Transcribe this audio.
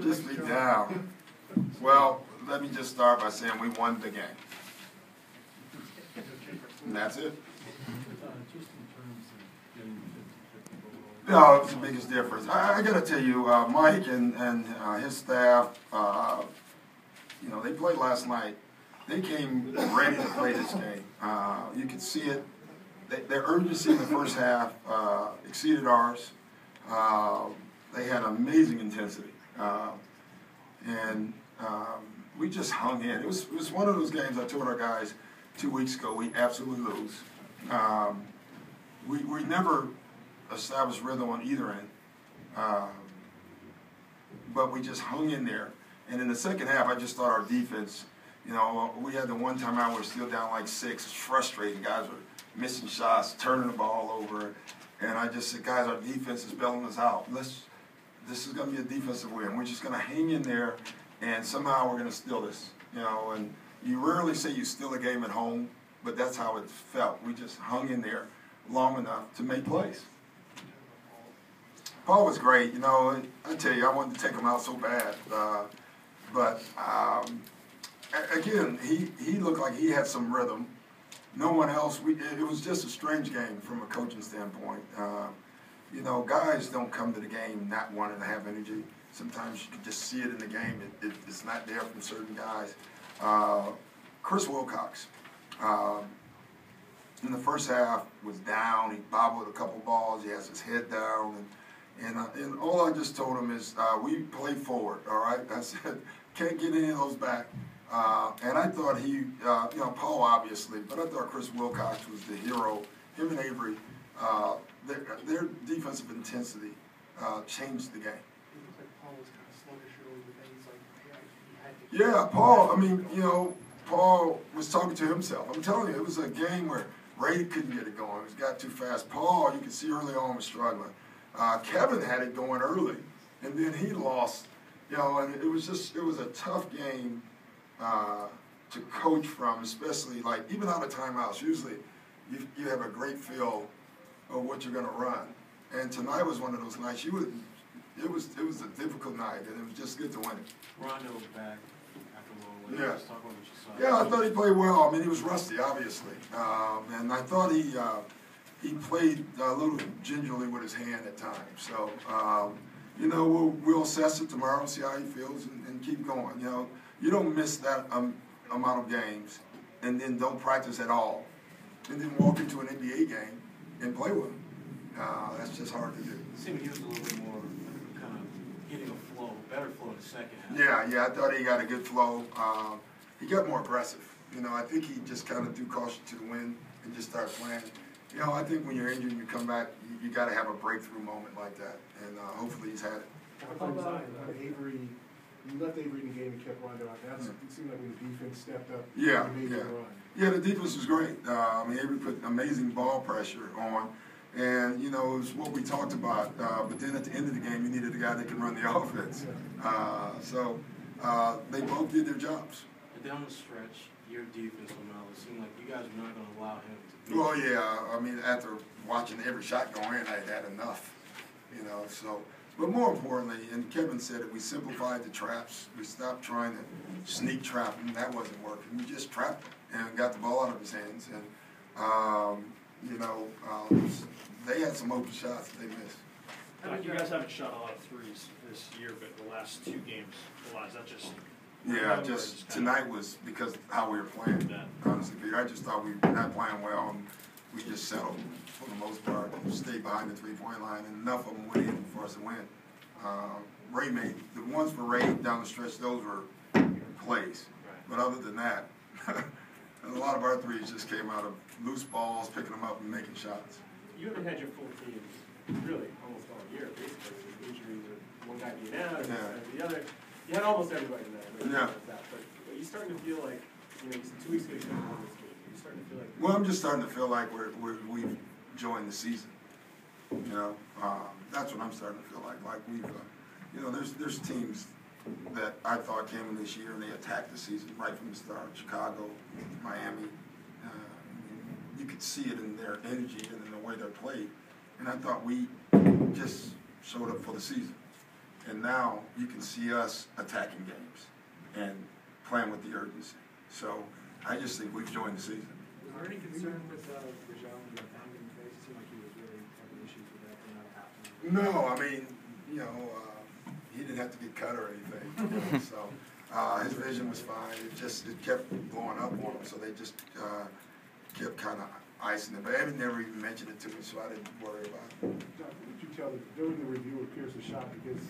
Just be down. Well, let me just start by saying we won the game. And that's it. No, it's the biggest difference. I got to tell you, Mike and his staff, you know, they played last night. They came ready to play this game. You could see it. Their urgency in the first half exceeded ours. They had amazing intensity. And we just hung in. It was one of those games I told our guys 2 weeks ago we absolutely lose. We never established rhythm on either end. But we just hung in there. And in the second half, I just thought our defense, you know, we had the one timeout we were still down like 6. It's frustrating. Guys were missing shots, turning the ball over. And I just said, guys, our defense is bailing us out. This is going to be a defensive win. We're just going to hang in there, and somehow we're going to steal this. You know, and you rarely say you steal a game at home, but that's how it felt. We just hung in there long enough to make plays. Paul was great. You know, I tell you, I wanted to take him out so bad. But again, he looked like he had some rhythm. No one else. It was just a strange game from a coaching standpoint. You know, guys don't come to the game not wanting to have energy. Sometimes you can just see it in the game. It's not there from certain guys. Chris Wilcox, in the first half, was down. He bobbled a couple balls. He has his head down. And all I just told him is, we play forward, all right? I said, can't get any of those back. And I thought he, you know, Paul obviously, but I thought Chris Wilcox was the hero. Him and Avery, their defensive intensity changed the game. It looked like Paul was kind of sluggish early, but then he's like, he had to. Yeah, Paul, I mean, you know, Paul was talking to himself. I'm telling you, it was a game where Ray couldn't get it going. It got too fast. Paul, you could see early on, was struggling. Kevin had it going early, and then he lost. You know, and it was a tough game to coach from, especially like even out of timeouts. Usually, you have a great feel of what you're going to run, and tonight was one of those nights. It was a difficult night, and it was just good to win it. Rondo back after a little while. Yeah. Just talk about what you saw. Yeah, I thought he played well. I mean, he was rusty, obviously, and I thought he played a little gingerly with his hand at times. So, you know, we'll assess it tomorrow, see how he feels, and keep going. You know, you don't miss that amount of games and then don't practice at all, and then walk into an NBA game and play with him. That's just hard to do. It seemed he was a little bit more kind of getting a flow, better flow in the second half. Yeah, I thought he got a good flow. He got more aggressive. You know, I think he just kind of threw caution to the wind and just started playing. You know, I think when you're injured and you come back, you got to have a breakthrough moment like that, and hopefully he's had it. How about Avery? You left Avery in the game and kept Rondo out. It seemed like when the defense stepped up, Yeah, made yeah. the run. Yeah, the defense was great. I mean, Avery put amazing ball pressure on, and, you know, it was what we talked about. But then at the end of the game, you needed a guy that can run the offense. So they both did their jobs. But down the stretch, your defense on Malice seemed like you guys were not going to allow him to beat Well, yeah, I mean, after watching every shot go in, I had enough, you know, so. But more importantly, and Kevin said it, we simplified the traps. We stopped trying to sneak trap him. That wasn't working. We just trapped him and got the ball out of his hands. And, you know, they had some open shots that they missed. You guys haven't shot a lot of threes this year, but the last 2 games, is that just... Yeah, just tonight was because of how we were playing, honestly, Peter. I just thought we were not playing well, and we just settled for the most part, stayed behind the three-point line, and enough of them went in for us to win. Ray made, the ones for Ray down the stretch, those were plays. But other than that, a lot of our threes just came out of loose balls, picking them up and making shots. You haven't had your full team really almost all year, basically. Injuries or one guy being out, or the other. You had almost everybody there. Yeah. But you starting to feel like, you know, 2 weeks ago you started won this game. You starting to feel like. Well, I'm just starting to feel like we've joined the season. You know, that's what I'm starting to feel like. Like we've, you know, there's teams that I thought came in this year and they attacked the season right from the start. Chicago, Miami. You could see it in their energy and in the way they played. And I thought we just showed up for the season. And now you can see us attacking games and playing with the urgency. So I just think we've joined the season. Was there any concern with Rajal and the bang in the face? It seemed like he was really having issues with that coming out of halftime. No, I mean, he didn't have to get cut or anything. So his vision was fine. It kept blowing up on him, so they just kept kind of icing it. But Evan never even mentioned it to me, so I didn't worry about it. John, did you tell that during the review of Pierce's shot, because